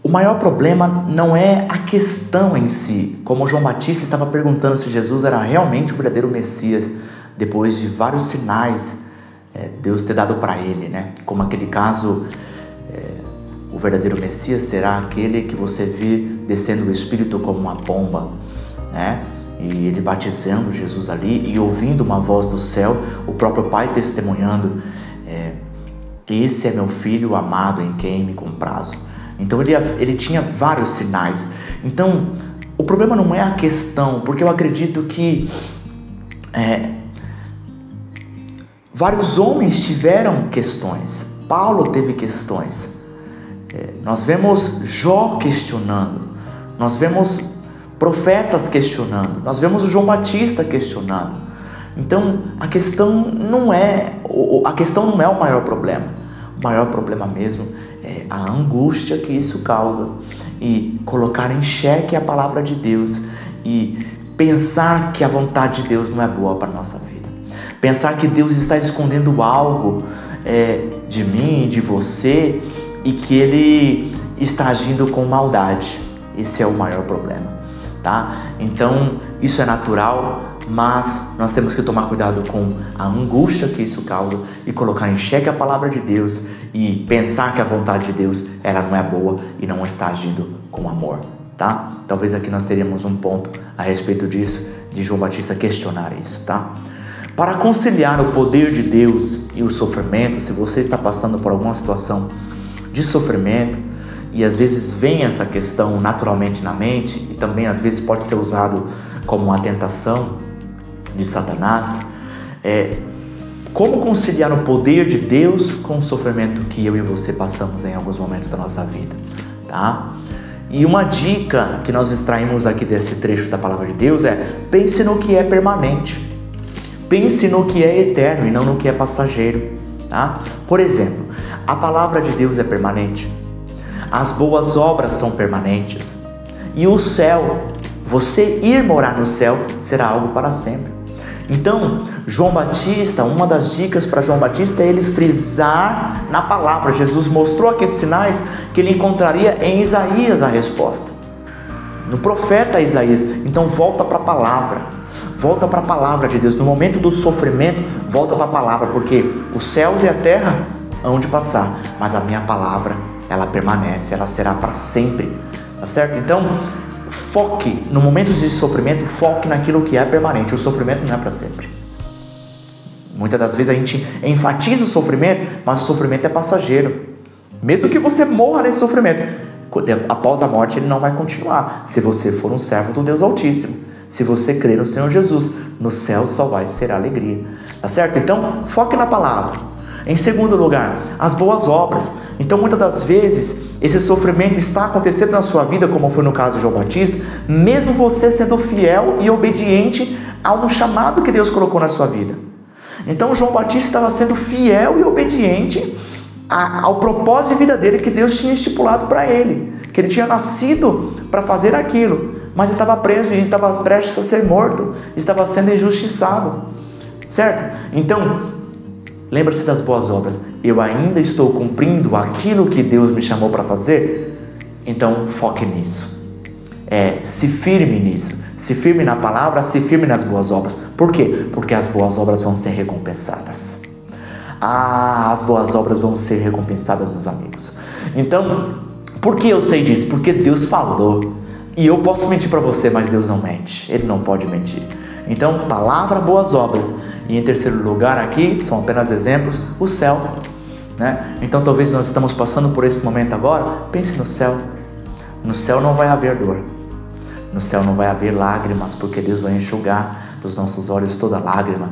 O maior problema não é a questão em si, como João Batista estava perguntando se Jesus era realmente o verdadeiro Messias, depois de vários sinais Deus ter dado para ele, né? Como aquele caso, o verdadeiro Messias será aquele que você vê descendo o Espírito como uma pomba, né? E ele batizando Jesus ali e ouvindo uma voz do céu, o próprio Pai testemunhando, esse é meu filho amado em quem me comprazo. Então ele tinha vários sinais. Então o problema não é a questão, porque eu acredito que vários homens tiveram questões. Paulo teve questões. Nós vemos Jó questionando, nós vemos profetas questionando, nós vemos o João Batista questionando. Então a questão não é o maior problema. O maior problema mesmo é a angústia que isso causa e colocar em xeque a palavra de Deus e pensar que a vontade de Deus não é boa para a nossa vida. Pensar que Deus está escondendo algo de mim, de você, e que Ele está agindo com maldade. Esse é o maior problema. tá? Então isso é natural, mas nós temos que tomar cuidado com a angústia que isso causa e colocar em xeque a palavra de Deus e pensar que a vontade de Deus ela não é boa e não está agindo com amor, tá? Talvez aqui nós teríamos um ponto a respeito disso, de João Batista questionar isso, tá? Para conciliar o poder de Deus e o sofrimento, se você está passando por alguma situação de sofrimento, e às vezes vem essa questão naturalmente na mente, e também às vezes pode ser usado como uma tentação de Satanás, como conciliar o poder de Deus com o sofrimento que eu e você passamos em alguns momentos da nossa vida, tá? E uma dica que nós extraímos aqui desse trecho da palavra de Deus é: pense no que é permanente, pense no que é eterno e não no que é passageiro, tá? Por exemplo, a palavra de Deus é permanente, as boas obras são permanentes, e o céu, você ir morar no céu, será algo para sempre. Então, João Batista, uma das dicas para João Batista é ele frisar na palavra. Jesus mostrou aqueles sinais que ele encontraria em Isaías a resposta, no profeta Isaías. Então volta para a palavra, volta para a palavra de Deus. No momento do sofrimento, volta para a palavra, porque os céus e a terra hão de passar, mas a minha palavra, ela permanece, ela será para sempre, tá certo? Então, foque, no momento de sofrimento, foque naquilo que é permanente. O sofrimento não é para sempre. Muitas das vezes a gente enfatiza o sofrimento, mas o sofrimento é passageiro. Mesmo que você morra nesse sofrimento, após a morte ele não vai continuar. Se você for um servo do Deus Altíssimo, se você crer no Senhor Jesus, no céu só vai ser alegria, tá certo? Então, foque na palavra. Em segundo lugar, as boas obras. Então, muitas das vezes, esse sofrimento está acontecendo na sua vida, como foi no caso de João Batista, mesmo você sendo fiel e obediente ao chamado que Deus colocou na sua vida. Então, João Batista estava sendo fiel e obediente ao propósito de vida dele que Deus tinha estipulado para ele, que ele tinha nascido para fazer aquilo, mas estava preso e estava prestes a ser morto, estava sendo injustiçado, certo? Então, lembra-se das boas obras. Eu ainda estou cumprindo aquilo que Deus me chamou para fazer? Então foque nisso. Se firme nisso. Se firme na palavra, se firme nas boas obras. Por quê? Porque as boas obras vão ser recompensadas. As boas obras vão ser recompensadas, meus amigos. Então, por que eu sei disso? Porque Deus falou. E eu posso mentir para você, mas Deus não mente. Ele não pode mentir. Então, palavra, boas obras. E em terceiro lugar aqui, são apenas exemplos, o céu, né? Então talvez nós estamos passando por esse momento agora, pense no céu. No céu não vai haver dor, no céu não vai haver lágrimas, porque Deus vai enxugar dos nossos olhos toda lágrima.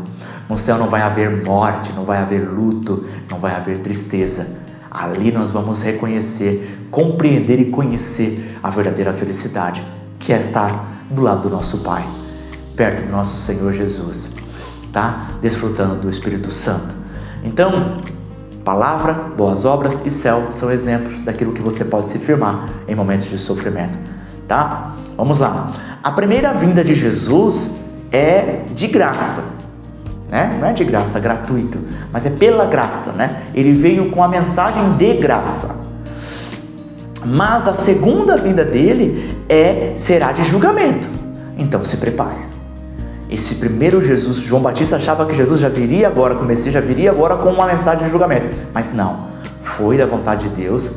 No céu não vai haver morte, não vai haver luto, não vai haver tristeza. Ali nós vamos reconhecer, compreender e conhecer a verdadeira felicidade, que é estar do lado do nosso Pai, perto do nosso Senhor Jesus, tá? Desfrutando do Espírito Santo. Então, palavra, boas obras e céu são exemplos daquilo que você pode se firmar em momentos de sofrimento, tá? Vamos lá. A primeira vinda de Jesus é de graça, né? Não é de graça, gratuito, mas é pela graça, né? Ele veio com a mensagem de graça. Mas a segunda vinda dele será de julgamento. Então se prepare. Esse primeiro Jesus, João Batista achava que Jesus já viria agora, que o Messias já viria agora com uma mensagem de julgamento. Mas não, foi da vontade de Deus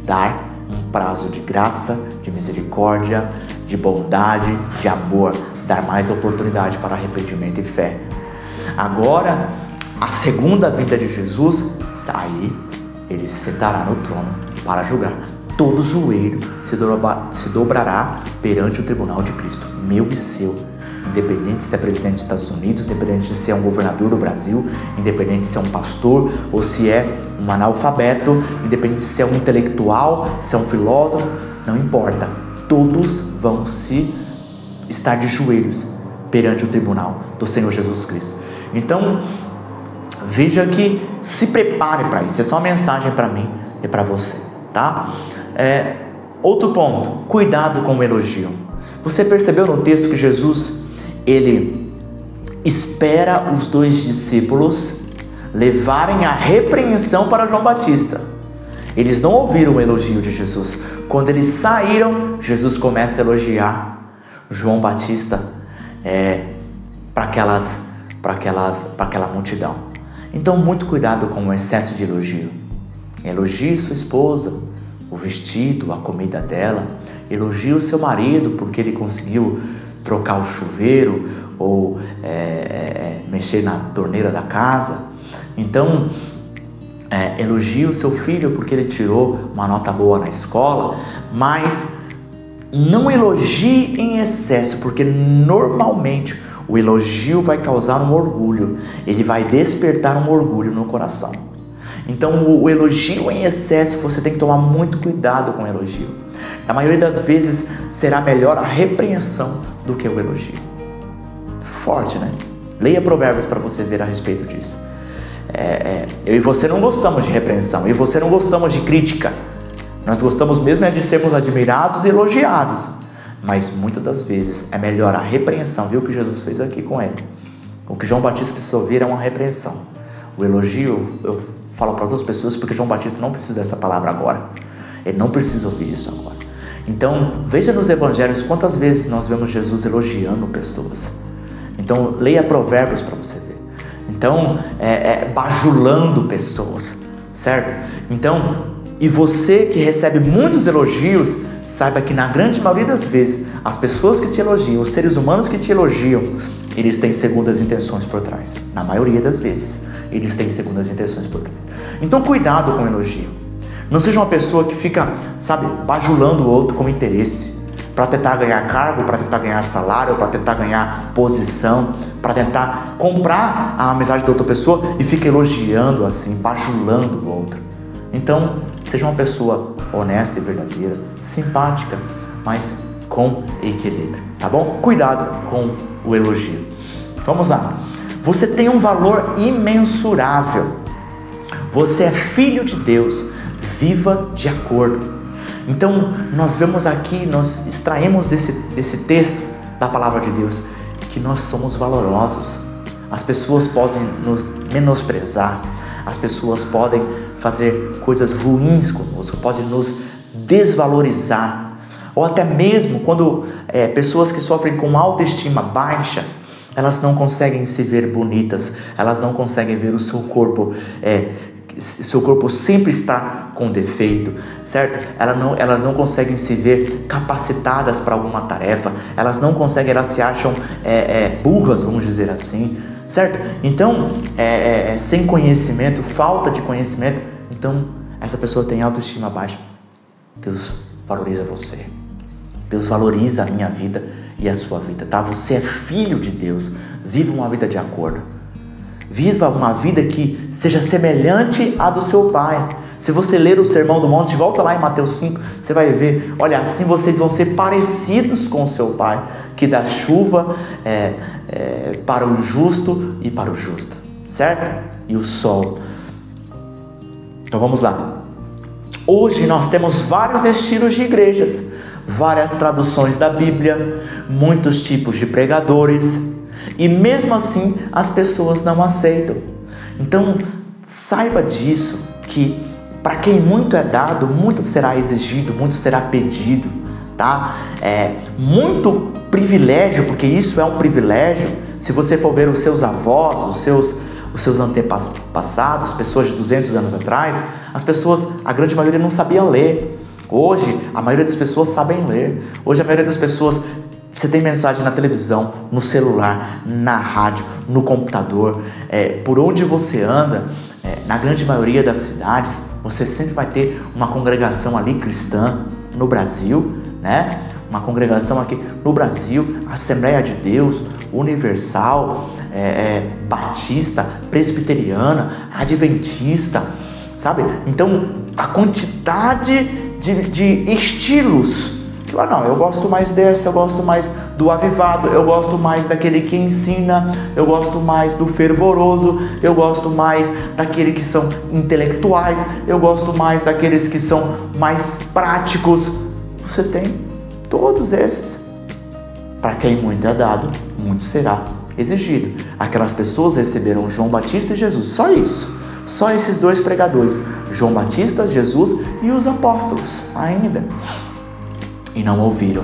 dar um prazo de graça, de misericórdia, de bondade, de amor, dar mais oportunidade para arrependimento e fé. Agora, a segunda vinda de Jesus, aí ele se sentará no trono para julgar. Todo joelho se dobrará perante o tribunal de Cristo, meu e seu. Independente se é presidente dos Estados Unidos, independente de se é um governador do Brasil, independente de se é um pastor ou se é um analfabeto, independente de se é um intelectual, se é um filósofo, não importa. Todos vão estar de joelhos perante o tribunal do Senhor Jesus Cristo. Então, veja que se prepare para isso. É só uma mensagem para mim e para você, tá? Outro ponto, cuidado com o elogio. Você percebeu no texto que Jesus ele espera os dois discípulos levarem a repreensão para João Batista. Eles não ouviram o elogio de Jesus. Quando eles saíram, Jesus começa a elogiar. João Batista para aquela multidão. Então, muito cuidado com o excesso de elogio. Elogie sua esposa, o vestido, a comida dela. Elogie o seu marido porque ele conseguiu trocar o chuveiro ou mexer na torneira da casa. Então, elogie o seu filho porque ele tirou uma nota boa na escola, mas não elogie em excesso, porque normalmente o elogio vai causar um orgulho, ele vai despertar um orgulho no coração. Então, o elogio em excesso, você tem que tomar muito cuidado com o elogio. Na maioria das vezes, será melhor a repreensão do que o elogio. Forte, né? Leia Provérbios para você ver a respeito disso. Eu e você não gostamos de repreensão, eu e você não gostamos de crítica. Nós gostamos mesmo de sermos admirados e elogiados. Mas muitas das vezes é melhor a repreensão. Viu o que Jesus fez aqui com ele? O que João Batista precisou ouvir é uma repreensão. O elogio, eu falo para as outras pessoas porque João Batista não precisa dessa palavra agora. Ele não precisa ouvir isso agora. Então, veja nos evangelhos quantas vezes nós vemos Jesus elogiando pessoas. Então, leia Provérbios para você ver. Então, bajulando pessoas, certo? Então, e você que recebe muitos elogios, saiba que na grande maioria das vezes, as pessoas que te elogiam, os seres humanos que te elogiam, eles têm segundas intenções por trás. Na maioria das vezes, eles têm segundas intenções por trás. Então, cuidado com o elogio. Não seja uma pessoa que fica, bajulando o outro com interesse, para tentar ganhar cargo, para tentar ganhar salário, para tentar ganhar posição, para tentar comprar a amizade da outra pessoa e fica elogiando assim, bajulando o outro. Então, seja uma pessoa honesta e verdadeira, simpática, mas com equilíbrio, tá bom? Cuidado com o elogio. Vamos lá. Você tem um valor imensurável. Você é filho de Deus. Viva de acordo. Então, nós vemos aqui, nós extraímos desse texto da palavra de Deus que nós somos valorosos. As pessoas podem nos menosprezar, as pessoas podem fazer coisas ruins conosco, podem nos desvalorizar, ou até mesmo quando pessoas que sofrem com autoestima baixa, elas não conseguem se ver bonitas, elas não conseguem ver o seu corpo, seu corpo sempre está com defeito, certo? Elas não conseguem se ver capacitadas para alguma tarefa, elas não conseguem, elas se acham burras, vamos dizer assim, certo? Então, sem conhecimento, falta de conhecimento, então essa pessoa tem autoestima baixa. Deus valoriza você, Deus valoriza a minha vida e a sua vida, tá? Você é filho de Deus, viva uma vida de acordo. Viva uma vida que seja semelhante à do seu Pai. Se você ler o Sermão do Monte, volta lá em Mateus 5, você vai ver, olha, assim vocês vão ser parecidos com o seu Pai, que dá chuva para o justo e para o justo, certo? E o sol. Então vamos lá. Hoje nós temos vários estilos de igrejas, várias traduções da Bíblia, muitos tipos de pregadores, e mesmo assim as pessoas não aceitam. Então saiba disso, que para quem muito é dado, muito será exigido, muito será pedido, tá? Muito privilégio, porque isso é um privilégio. Se você for ver os seus avós, os seus antepassados, pessoas de 200 anos atrás, as pessoas, a grande maioria não sabiam ler. Hoje a maioria das pessoas sabem ler. Hoje a maioria das pessoas, você tem mensagem na televisão, no celular, na rádio, no computador, por onde você anda, na grande maioria das cidades, você sempre vai ter uma congregação ali cristã no Brasil, né? Uma congregação aqui no Brasil, Assembleia de Deus, Universal, Batista, Presbiteriana, Adventista, sabe? Então, a quantidade de estilos. Não, eu gosto mais dessa, eu gosto mais do avivado, eu gosto mais daquele que ensina, eu gosto mais do fervoroso, eu gosto mais daqueles que são intelectuais, eu gosto mais daqueles que são mais práticos. Você tem todos esses. Para quem muito é dado, muito será exigido. Aquelas pessoas receberam João Batista e Jesus, só isso. Só esses dois pregadores, João Batista, Jesus e os apóstolos ainda. E não ouviram.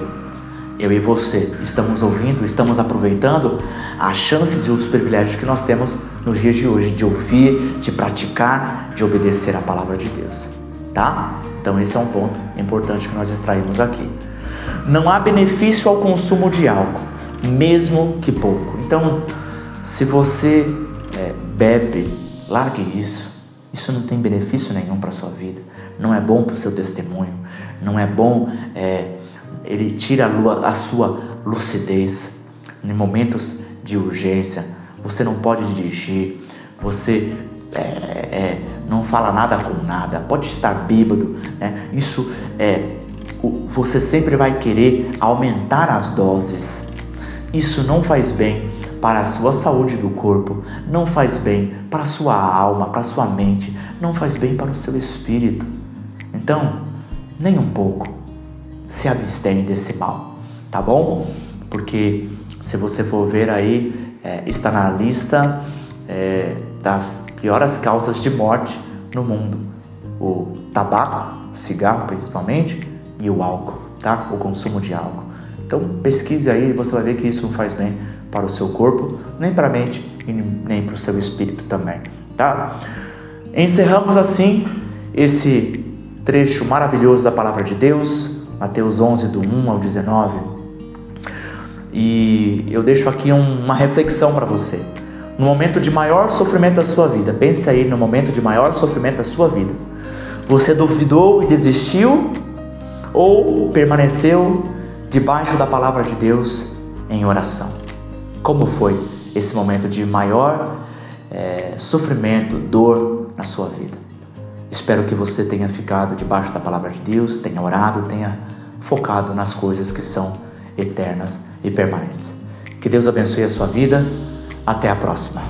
eu e você estamos ouvindo, estamos aproveitando as chances e os privilégios que nós temos nos dias de hoje, de ouvir, de praticar, de obedecer a palavra de Deus, tá? Então esse é um ponto importante que nós extraímos aqui. Não há benefício ao consumo de álcool, mesmo que pouco. Então, se você bebe, largue isso. Isso não tem benefício nenhum para a sua vida. Não é bom para o seu testemunho. Não é bom, ele tira a sua lucidez. Em momentos de urgência, você não pode dirigir, você não fala nada com nada, pode estar bêbado, né? Isso você sempre vai querer aumentar as doses. Isso não faz bem para a sua saúde do corpo, não faz bem para a sua alma, para a sua mente, não faz bem para o seu espírito. Então, nem um pouco se abstém desse mal, tá bom? Porque se você for ver aí, está na lista das piores causas de morte no mundo: o tabaco, o cigarro principalmente, e o álcool, tá? O consumo de álcool. Então pesquise aí, você vai ver que isso não faz bem para o seu corpo, nem para a mente e nem para o seu espírito também, tá? Encerramos assim esse trecho maravilhoso da palavra de Deus, Mateus 11, do 1 ao 19. E eu deixo aqui uma reflexão para você. No momento de maior sofrimento da sua vida, pense aí no momento de maior sofrimento da sua vida. Você duvidou e desistiu ou permaneceu debaixo da palavra de Deus em oração? Como foi esse momento de maior sofrimento, dor na sua vida? Espero que você tenha ficado debaixo da palavra de Deus, tenha orado, tenha focado nas coisas que são eternas e permanentes. Que Deus abençoe a sua vida. Até a próxima.